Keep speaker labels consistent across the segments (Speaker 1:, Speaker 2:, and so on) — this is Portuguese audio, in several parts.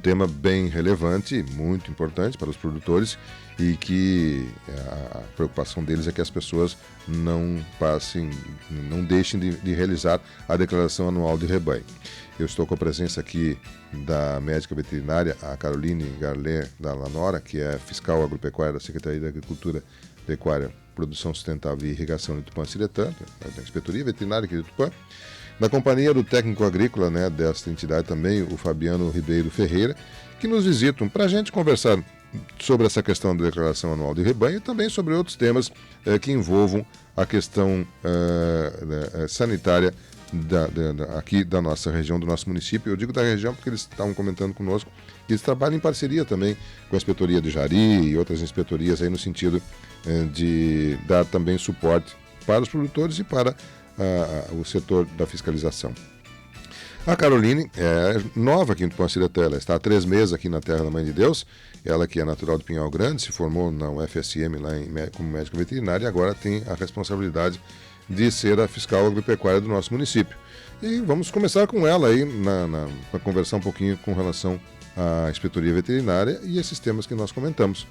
Speaker 1: Tema bem relevante, muito importante para os produtores e que a preocupação deles é que as pessoas não deixem de realizar a declaração anual de rebanho. Eu estou com a presença aqui da médica veterinária, a Caroline Garlet da Lanora, que é fiscal agropecuária da Secretaria da Agricultura, Pecuária, Produção Sustentável e Irrigação de Tupã-Ciretã, da Inspetoria Veterinária aqui de Tupã. Na companhia do técnico agrícola, desta entidade também, o Fabiano Ribeiro Ferreira, que nos visitam para a gente conversar sobre essa questão da declaração anual de rebanho e também sobre outros temas que envolvam a questão sanitária aqui da nossa região, do nosso município. Eu digo da região porque eles estavam comentando conosco que eles trabalham em parceria também com a Inspetoria de Jari e outras inspetorias aí no sentido de dar também suporte para os produtores e para o setor da fiscalização. A Caroline é nova aqui em Tupã-Ciretã, ela está há 3 meses aqui na Terra da Mãe de Deus, ela que é natural de Pinhal Grande, se formou na UFSM lá como médica veterinária e agora tem a responsabilidade de ser a fiscal agropecuária do nosso município. E vamos começar com ela aí para conversar um pouquinho com relação à inspetoria veterinária e esses temas que nós comentamos.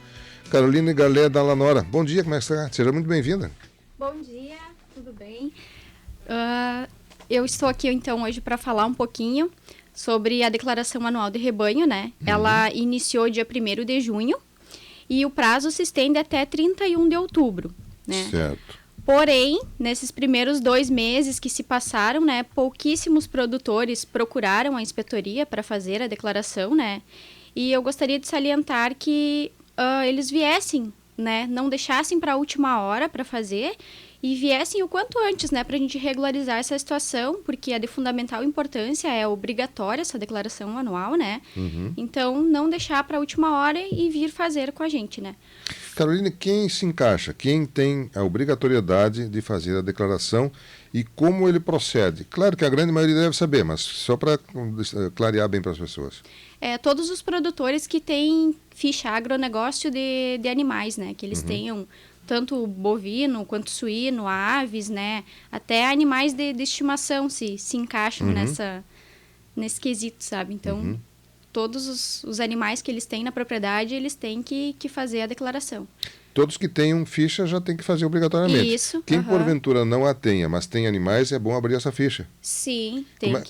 Speaker 1: Caroline Garlet da Lanora, bom dia, como é que está? Seja muito bem-vinda.
Speaker 2: Bom dia, tudo bem? Eu estou aqui então hoje para falar um pouquinho sobre a declaração anual de rebanho, né? Ela iniciou dia 1º de junho e o prazo se estende até 31 de outubro, né?
Speaker 1: Certo.
Speaker 2: Porém, nesses primeiros 2 meses que se passaram, né, pouquíssimos produtores procuraram a inspetoria para fazer a declaração, né? E eu gostaria de salientar que eles viessem, né, não deixassem para a última hora para fazer e viessem o quanto antes, né, para a gente regularizar essa situação, porque é de fundamental importância, é obrigatória essa declaração anual, né? Então, não deixar para a última hora e vir fazer com a gente, né?
Speaker 1: Caroline, quem se encaixa? Quem tem a obrigatoriedade de fazer a declaração e como ele procede? Claro que a grande maioria deve saber, mas só para clarear bem para as pessoas.
Speaker 2: Todos os produtores que têm ficha agronegócio de animais, né? Que eles tenham tanto bovino quanto suíno, aves, né? Até animais de estimação se encaixam nesse quesito, sabe? Então, todos os animais que eles têm na propriedade, eles têm que fazer a declaração.
Speaker 1: Todos que tenham ficha já tem que fazer obrigatoriamente.
Speaker 2: Isso.
Speaker 1: Quem porventura não a tenha, mas tem animais, é bom abrir essa ficha.
Speaker 2: Sim,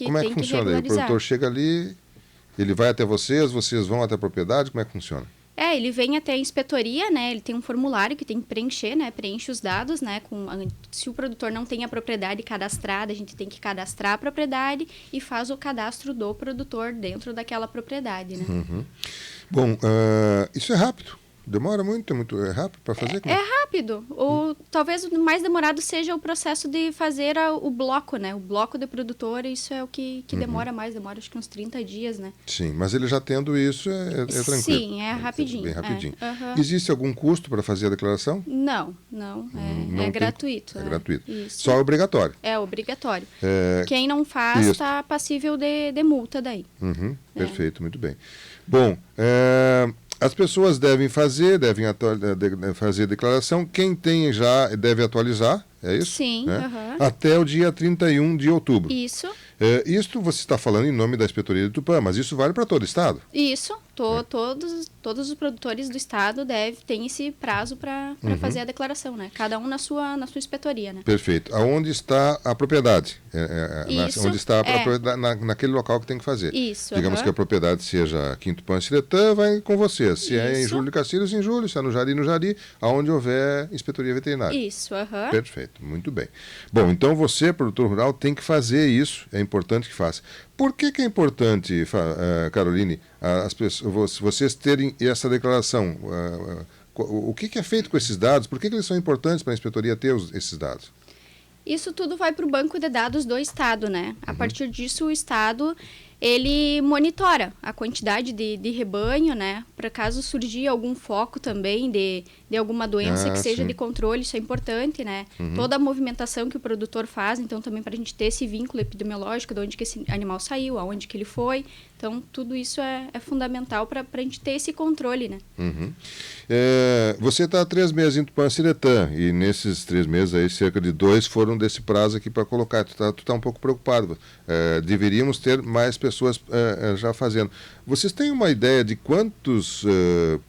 Speaker 1: Como é que funciona aí? O produtor chega ali, ele vai até vocês vão até a propriedade, como é que funciona?
Speaker 2: Ele vem até a inspetoria, né? Ele tem um formulário que tem que preencher, né? Preenche os dados, né? Se o produtor não tem a propriedade cadastrada, a gente tem que cadastrar a propriedade e faz o cadastro do produtor dentro daquela propriedade, né?
Speaker 1: Bom, isso é rápido? Demora muito? É rápido para fazer?
Speaker 2: É rápido. Talvez o mais demorado seja o processo de fazer o bloco, né? O bloco de produtor, isso é o que demora mais. Demora acho que uns 30 dias, né?
Speaker 1: Sim, mas ele já tendo isso, é tranquilo.
Speaker 2: Sim, é rapidinho.
Speaker 1: Bem rapidinho. Existe algum custo para fazer a declaração?
Speaker 2: Não. É gratuito.
Speaker 1: É gratuito.
Speaker 2: Isso.
Speaker 1: Só é obrigatório.
Speaker 2: É obrigatório. Quem não faz está passível de multa daí.
Speaker 1: Perfeito, muito bem. Bom, as pessoas devem fazer a declaração. Quem tem já deve atualizar, é isso?
Speaker 2: Sim.
Speaker 1: Até o dia 31 de outubro.
Speaker 2: Isso.
Speaker 1: Isto você está falando em nome da Inspetoria de Tupã, mas isso vale para todo o estado?
Speaker 2: Isso. Todos os produtores do estado têm esse prazo para fazer a declaração, né? Cada um na sua inspetoria, né?
Speaker 1: Perfeito. Aonde está a propriedade? Onde está a propriedade, naquele local que tem que fazer.
Speaker 2: Isso.
Speaker 1: Digamos que a propriedade seja aqui em Tupã-Ciretã, vai com você. Se é em Júlio de Castilhos, em Júlio. Se é no Jari, aonde houver inspetoria veterinária.
Speaker 2: Isso.
Speaker 1: Perfeito, muito bem. Bom, então você, produtor rural, tem que fazer isso, é importante que faça. Por que é importante, Caroline, vocês terem essa declaração? O que é feito com esses dados? Por que eles são importantes para a inspetoria ter esses dados?
Speaker 2: Isso tudo vai para o banco de dados do estado, né? A partir disso, o estado ele monitora a quantidade de rebanho, né? Para caso surgir algum foco também de alguma doença que seja de controle, isso é importante, né? Toda a movimentação que o produtor faz, então também para a gente ter esse vínculo epidemiológico de onde que esse animal saiu, aonde que ele foi. Então, tudo isso é fundamental para a gente ter esse controle, né?
Speaker 1: Você está há 3 meses em Tupã-Ciretã e nesses 3 meses aí, cerca de 2 foram desse prazo aqui para colocar. Tu tá um pouco preocupado. Deveríamos ter mais pessoas pessoas já fazendo. Vocês têm uma ideia de quantos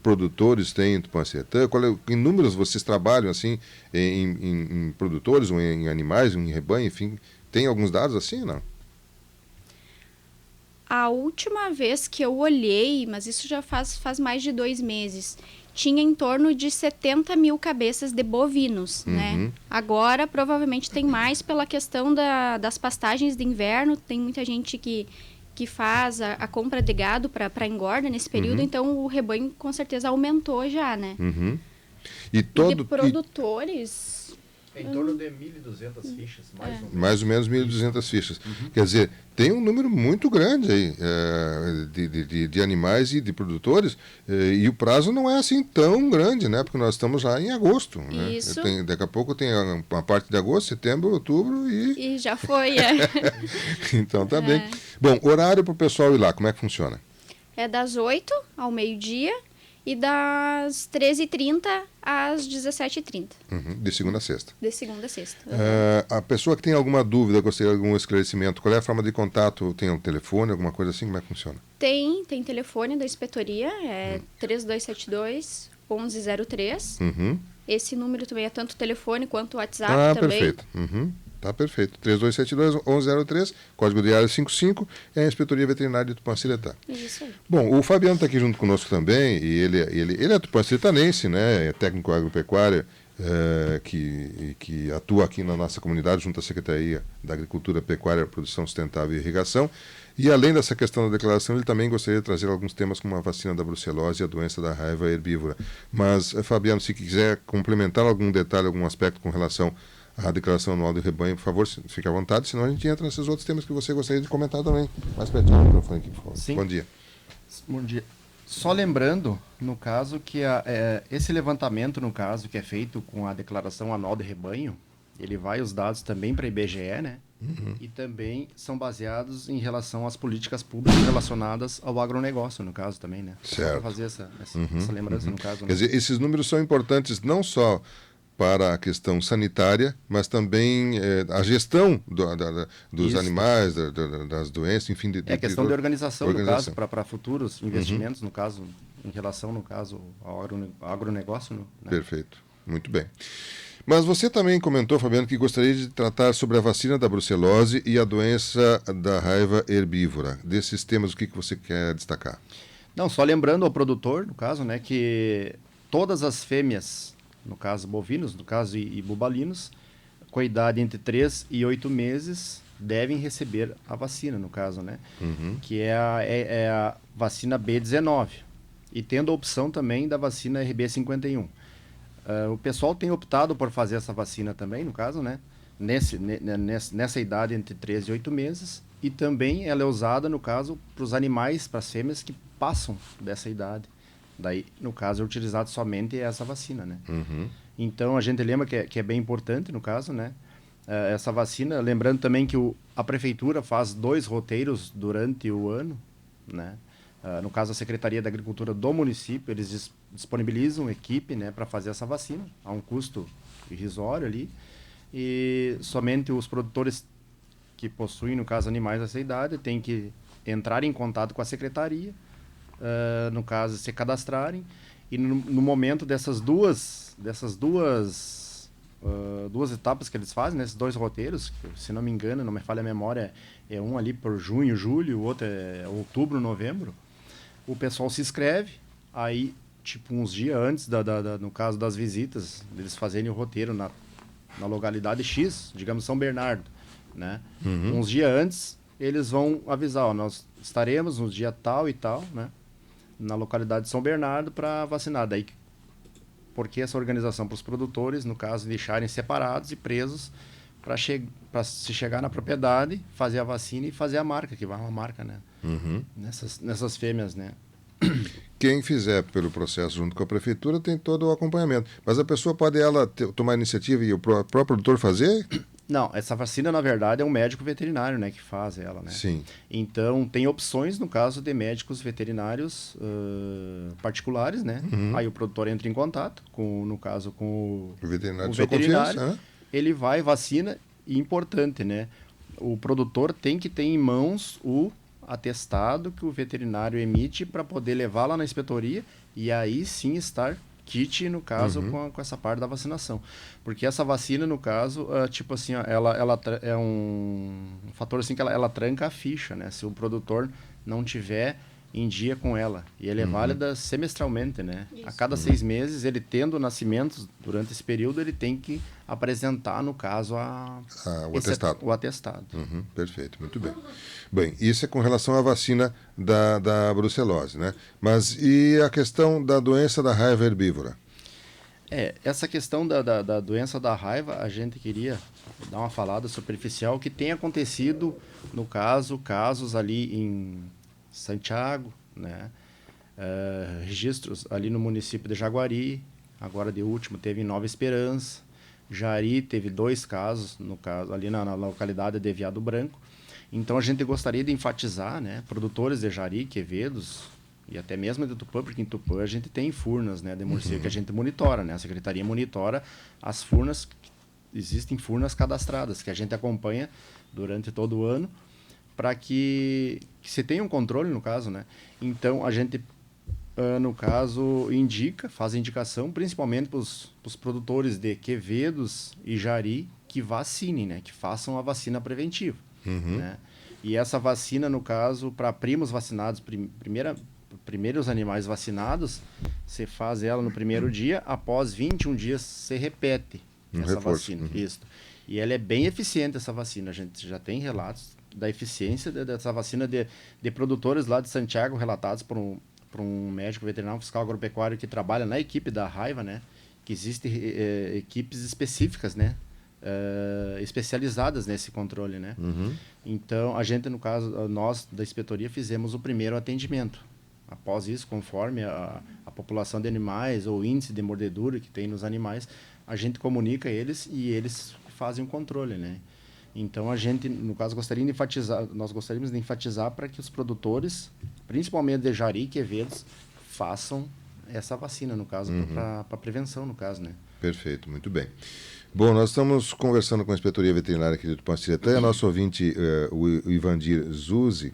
Speaker 1: produtores tem em Tupanciretã? Em números vocês trabalham assim em produtores, ou em animais, ou em rebanho, enfim? Tem alguns dados assim, não?
Speaker 2: A última vez que eu olhei, mas isso já faz mais de 2 meses, tinha em torno de 70 mil cabeças de bovinos, né? Agora, provavelmente, tem mais pela questão das pastagens de inverno. Tem muita gente que faz a compra de gado para engorda nesse período, então o rebanho, com certeza, aumentou já, né?
Speaker 1: E
Speaker 2: de produtores...
Speaker 3: Em torno de 1.200 fichas, mais ou menos.
Speaker 1: Mais ou menos 1.200 fichas. Quer dizer, tem um número muito grande aí de animais e de produtores, e o prazo não é assim tão grande, né? Porque nós estamos já em agosto. Né?
Speaker 2: Isso.
Speaker 1: Daqui a pouco tem uma parte de agosto, setembro, outubro e...
Speaker 2: E já foi,
Speaker 1: Então tá bem. Bom, horário para o pessoal ir lá, como é que funciona?
Speaker 2: É das 8 ao meio-dia e das 13h30 às 17h30.
Speaker 1: De segunda a sexta.
Speaker 2: De segunda a sexta.
Speaker 1: A pessoa que tem alguma dúvida, gostaria de algum esclarecimento, qual é a forma de contato? Tem um telefone, alguma coisa assim? Como é que funciona?
Speaker 2: Tem telefone da inspetoria, é 3272-1103. Esse número também é tanto telefone quanto WhatsApp também.
Speaker 1: Perfeito. Tá perfeito. 3272-1103, código de área 55, é a Inspetoria Veterinária de Tupanciretã.
Speaker 2: Isso aí.
Speaker 1: Bom, o Fabiano está aqui junto conosco também, e ele é tupanciretanense, né? É técnico agropecuário, que atua aqui na nossa comunidade, junto à Secretaria da Agricultura, Pecuária, Produção Sustentável e Irrigação. E além dessa questão da declaração, ele também gostaria de trazer alguns temas como a vacina da brucelose e a doença da raiva herbívora. Mas, Fabiano, se quiser complementar algum detalhe, algum aspecto com relação à declaração anual do rebanho, por favor, fique à vontade, senão a gente entra nesses outros temas que você gostaria de comentar também. Mais pertinho do microfone aqui, por favor.
Speaker 3: Sim.
Speaker 1: Bom dia.
Speaker 3: Bom dia. Só lembrando, no caso, que esse levantamento, no caso, que é feito com a declaração anual de rebanho, ele vai os dados também para a IBGE, né? E também são baseados em relação às políticas públicas relacionadas ao agronegócio, no caso também, né?
Speaker 1: Certo.
Speaker 3: Para fazer essa lembrança, no caso.
Speaker 1: Quer dizer, esses números são importantes não só para a questão sanitária, mas também a gestão dos animais, das doenças, enfim.
Speaker 3: É questão de organização, no caso, para futuros investimentos, no caso, em relação, no caso, ao agronegócio. Né?
Speaker 1: Perfeito. Muito bem. Mas você também comentou, Fabiano, que gostaria de tratar sobre a vacina da brucelose e a doença da raiva herbívora. Desses temas, o que você quer destacar?
Speaker 3: Não, só lembrando ao produtor, no caso, né, que todas as fêmeas, no caso bovinos, no caso e bubalinos, com idade entre 3 e 8 meses, devem receber a vacina, no caso, né? Que é a vacina B19. E tendo a opção também da vacina RB51. O pessoal tem optado por fazer essa vacina também, no caso, né? Nessa idade entre 3 e 8 meses. E também ela é usada, no caso, para os animais, para as fêmeas que passam dessa idade. Daí, no caso, é utilizado somente essa vacina, né? Então, a gente lembra que é bem importante, no caso, né? Essa vacina, lembrando também que a prefeitura faz 2 roteiros durante o ano, né? No caso, a Secretaria da Agricultura do município, eles disponibilizam equipe, né, para fazer essa vacina, a um custo irrisório ali, e somente os produtores que possuem, no caso, animais dessa idade, têm que entrar em contato com a Secretaria, no caso, se cadastrarem, e no momento dessas duas etapas que eles fazem, né, esses 2 roteiros, que, se não me engano, não me falha a memória, é um ali por junho, julho, o outro é outubro, novembro, o pessoal se inscreve, aí, tipo, uns dias antes, no caso das visitas, eles fazerem o roteiro na localidade X, digamos São Bernardo, né? Uns dias antes, eles vão avisar, ó, nós estaremos no dia tal e tal, né? Na localidade de São Bernardo para vacinar. Daí, porque essa organização para os produtores, no caso, deixarem separados e presos para se chegar na propriedade, fazer a vacina e fazer a marca, que vai uma marca, né? Nessas fêmeas, né?
Speaker 1: Quem fizer pelo processo junto com a prefeitura tem todo o acompanhamento. Mas a pessoa pode tomar a iniciativa e o próprio produtor fazer?
Speaker 3: Não, essa vacina, na verdade, é um médico veterinário, né, que faz ela, né?
Speaker 1: Sim.
Speaker 3: Então, tem opções, no caso, de médicos veterinários particulares, né? Aí o produtor entra em contato, no caso, com
Speaker 1: o veterinário.
Speaker 3: O veterinário, ele vai, vacina, e importante, né? O produtor tem que ter em mãos atestado que o veterinário emite para poder levar lá na inspetoria e aí sim estar kit, no caso, com essa parte da vacinação. Porque essa vacina, no caso, tipo assim, ó, ela é um fator assim que ela tranca a ficha, né? Se o produtor não tiver em dia com ela. E ele é válida semestralmente, né? Isso. A cada 6 meses, ele tendo nascimentos durante esse período, ele tem que apresentar, no caso, o atestado.
Speaker 1: Perfeito, muito bem. Bem, isso é com relação à vacina da brucelose, né? Mas e a questão da doença da raiva herbívora?
Speaker 3: Essa questão da doença da raiva, a gente queria dar uma falada superficial que tem acontecido, no caso, casos ali em Santiago, né? Registros ali no município de Jaguari, agora de último teve em Nova Esperança, Jari teve 2 casos, no caso ali na localidade de Veado Branco. Então a gente gostaria de enfatizar, né, produtores de Jari, Quevedos e até mesmo de Tupã, porque em Tupã a gente tem furnas, né, de morcego que a gente monitora, né? A secretaria monitora as furnas, existem furnas cadastradas que a gente acompanha durante todo o ano, para que se tenha um controle, no caso, né? Então, a gente, no caso, faz indicação, principalmente para os produtores de Quevedos e Jari, que vacinem, né? Que façam a vacina preventiva, né? E essa vacina, no caso, para primos vacinados, primeiros animais vacinados, você faz ela no primeiro dia, após 21 dias, você repete essa vacina. Isso. E ela é bem eficiente, essa vacina. A gente já tem relatos da eficiência dessa vacina de produtores lá de Santiago, relatados por um médico veterinário fiscal agropecuário que trabalha na equipe da raiva, né? Que existem equipes específicas, né? Especializadas nesse controle, né? Então, a gente, no caso, nós da inspetoria fizemos o primeiro atendimento. Após isso, conforme a população de animais ou o índice de mordedura que tem nos animais, a gente comunica eles e eles fazem o controle, né? Então, a gente, no caso, nós gostaríamos de enfatizar para que os produtores, principalmente de Jari e Quevedos, façam essa vacina, no caso, para prevenção, no caso, né?
Speaker 1: Perfeito, muito bem. Bom, nós estamos conversando com a Inspetoria Veterinária aqui do Tupã-Ciretã, nosso ouvinte, o Ivandir Zuzi,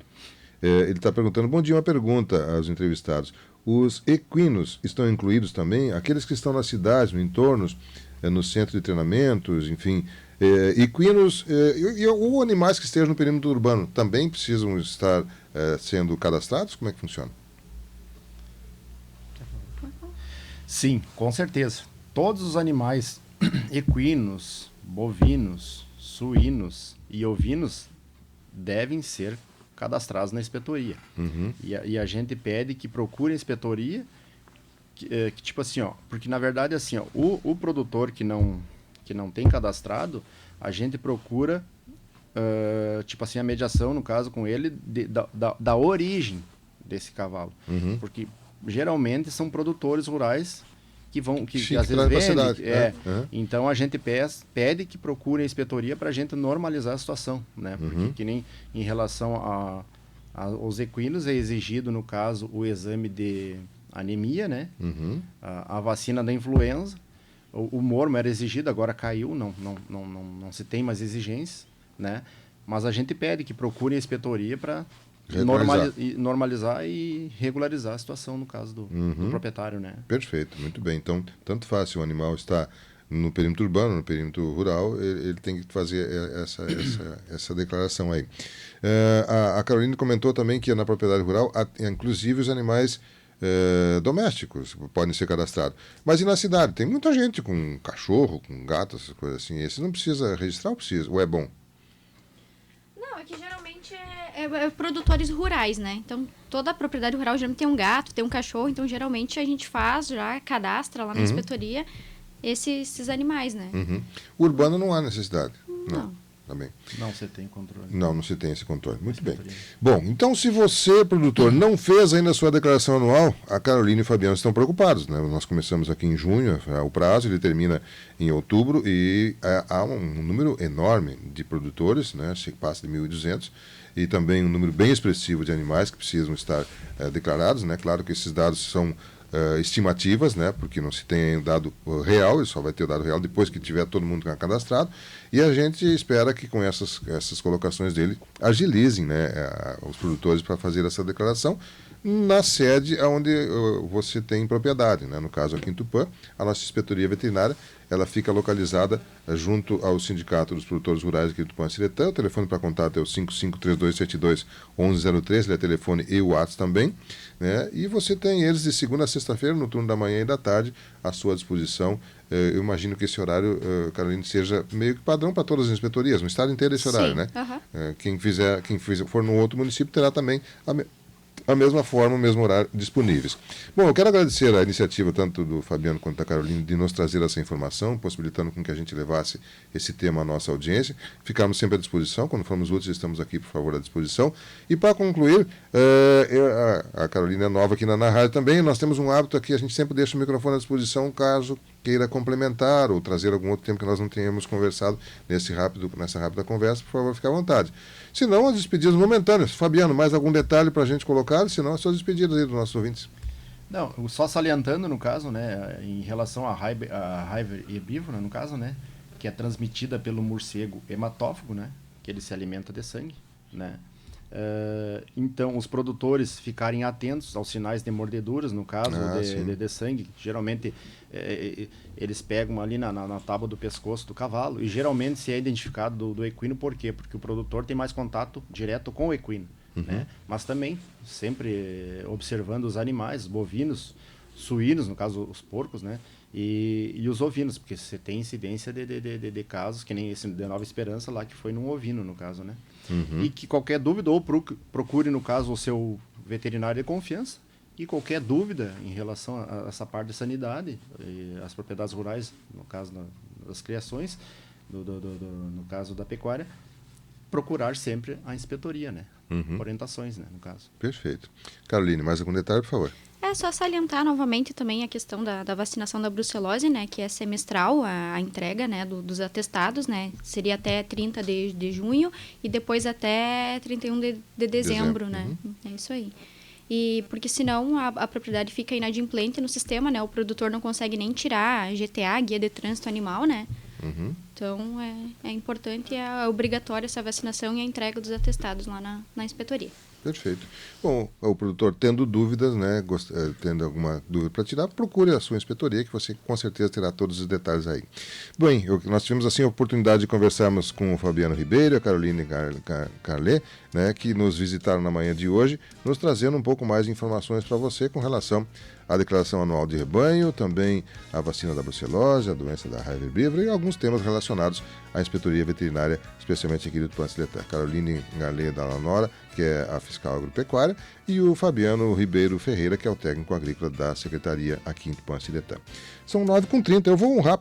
Speaker 1: ele está perguntando, bom dia, uma pergunta aos entrevistados. Os equinos estão incluídos também? Aqueles que estão nas cidades, no entorno, no centro de treinamentos, enfim... equinos ou animais que estejam no perímetro urbano também precisam estar sendo cadastrados? Como é que funciona?
Speaker 3: Sim, com certeza. Todos os animais equinos, bovinos, suínos e ovinos devem ser cadastrados na inspetoria. E a gente pede que procure a inspetoria que tipo assim, ó, porque na verdade assim, ó, o produtor que não tem cadastrado, a gente procura, tipo assim, a mediação, no caso, com ele, da origem desse cavalo. Porque, geralmente, são produtores rurais que às vezes vendem. Então, a gente pede que procure a inspetoria para a gente normalizar a situação, né? Porque, que nem em relação aos equinos, é exigido, no caso, o exame de anemia, né? A vacina da influenza. O mormo era exigido, agora caiu, não se tem mais exigências, né? Mas a gente pede que procurem a inspetoria para normalizar e regularizar a situação, no caso do proprietário, né?
Speaker 1: Perfeito, muito bem. Então, tanto faz se o animal está no perímetro urbano, no perímetro rural, ele tem que fazer essa declaração aí. A Carolina comentou também que na propriedade rural, inclusive os animais domésticos podem ser cadastrados. Mas e na cidade? Tem muita gente com cachorro, com gato, essas coisas assim. Esse não precisa registrar ou precisa? Ou é bom?
Speaker 2: Não, é que geralmente é produtores rurais, né? Então, toda a propriedade rural geralmente tem um gato, tem um cachorro. Então, geralmente, a gente cadastra lá na inspetoria esses animais, né?
Speaker 1: O urbano não há necessidade?
Speaker 2: Não.
Speaker 1: Também.
Speaker 3: Não se tem controle.
Speaker 1: Não se tem esse controle. Muito bem. Bom, então se você, produtor, não fez ainda a sua declaração anual, a Carolina e o Fabiano estão preocupados, né? Nós começamos aqui em junho, o prazo, ele termina em outubro e há um número enorme de produtores, né? Passa de 1.200 e também um número bem expressivo de animais que precisam estar declarados, né? Claro que esses dados são estimativas, né? Porque não se tem dado real, ele só vai ter o dado real depois que tiver todo mundo cadastrado, e a gente espera que com essas colocações dele agilizem, né, os produtores para fazer essa declaração na sede onde você tem propriedade, né? No caso aqui em Tupã, a nossa inspetoria veterinária, ela fica localizada junto ao Sindicato dos Produtores Rurais aqui do Tupã-Siretã. O telefone para contato é o 553272-1103, ele é telefone e o WhatsApp também, né? E você tem eles de segunda a sexta-feira, no turno da manhã e da tarde, à sua disposição. Eu imagino que esse horário, Caroline, seja meio que padrão para todas as inspetorias, no estado inteiro esse horário, né? Quem for no outro município terá também a mesma forma, o mesmo horário disponíveis. Bom, eu quero agradecer a iniciativa tanto do Fabiano quanto da Caroline de nos trazer essa informação, possibilitando com que a gente levasse esse tema à nossa audiência. Ficamos sempre à disposição, quando formos úteis estamos aqui, por favor, à disposição. E para concluir, a Caroline é nova aqui na rádio também, nós temos um hábito aqui, a gente sempre deixa o microfone à disposição caso queira complementar ou trazer algum outro tema que nós não tenhamos conversado nessa rápida conversa, por favor, fique à vontade. Se não, as despedidas momentâneas. Fabiano, mais algum detalhe para a gente colocar? Se não, as suas despedidas aí dos nossos ouvintes.
Speaker 3: Não, só salientando, no caso, né, em relação à raiva herbívora, no caso, né, que é transmitida pelo morcego hematófago, né, que ele se alimenta de sangue, né. Então, os produtores ficarem atentos aos sinais de mordeduras, no caso de sangue. Geralmente, eles pegam ali na tábua do pescoço do cavalo, e geralmente se é identificado do equino. Por quê? Porque o produtor tem mais contato direto com o equino. Né? Mas também, sempre observando os animais, bovinos, suínos, no caso os porcos, né? E os ovinos, porque você tem incidência de casos, que nem esse de Nova Esperança lá, que foi num ovino, no caso, né? E que qualquer dúvida, ou procure, no caso, o seu veterinário de confiança, e qualquer dúvida em relação a essa parte de sanidade, as propriedades rurais, no caso das criações, no caso da pecuária, procurar sempre a inspetoria, né? Orientações, né, no caso.
Speaker 1: Perfeito. Caroline, mais algum detalhe, por favor?
Speaker 2: É só salientar novamente também a questão da vacinação da brucelose, né, que é semestral a entrega, né, dos atestados, né, seria até 30 de junho e depois até 31 de dezembro, né, é isso aí. E porque senão a propriedade fica inadimplente no sistema, né, o produtor não consegue nem tirar a GTA, Guia de Trânsito Animal, né. Então é importante e é obrigatória essa vacinação e a entrega dos atestados lá na inspetoria.
Speaker 1: Perfeito. Bom, o produtor tendo dúvidas, né, tendo alguma dúvida para tirar, procure a sua inspetoria, que você com certeza terá todos os detalhes aí. Bem, nós tivemos assim a oportunidade de conversarmos com o Fabiano Ribeiro, a Caroline Carlet, né, que nos visitaram na manhã de hoje, nos trazendo um pouco mais de informações para você com relação à declaração anual de rebanho, também a vacina da brucelose, a doença da raiva herbívora e alguns temas relacionados à inspetoria veterinária, especialmente aqui do Tupã-Siretã. Caroline Carlet da Lanora, que é a fiscal agropecuária, e o Fabiano Ribeiro Ferreira, que é o técnico agrícola da Secretaria aqui em Tupã-Siretã. São 9h30, eu vou um rápido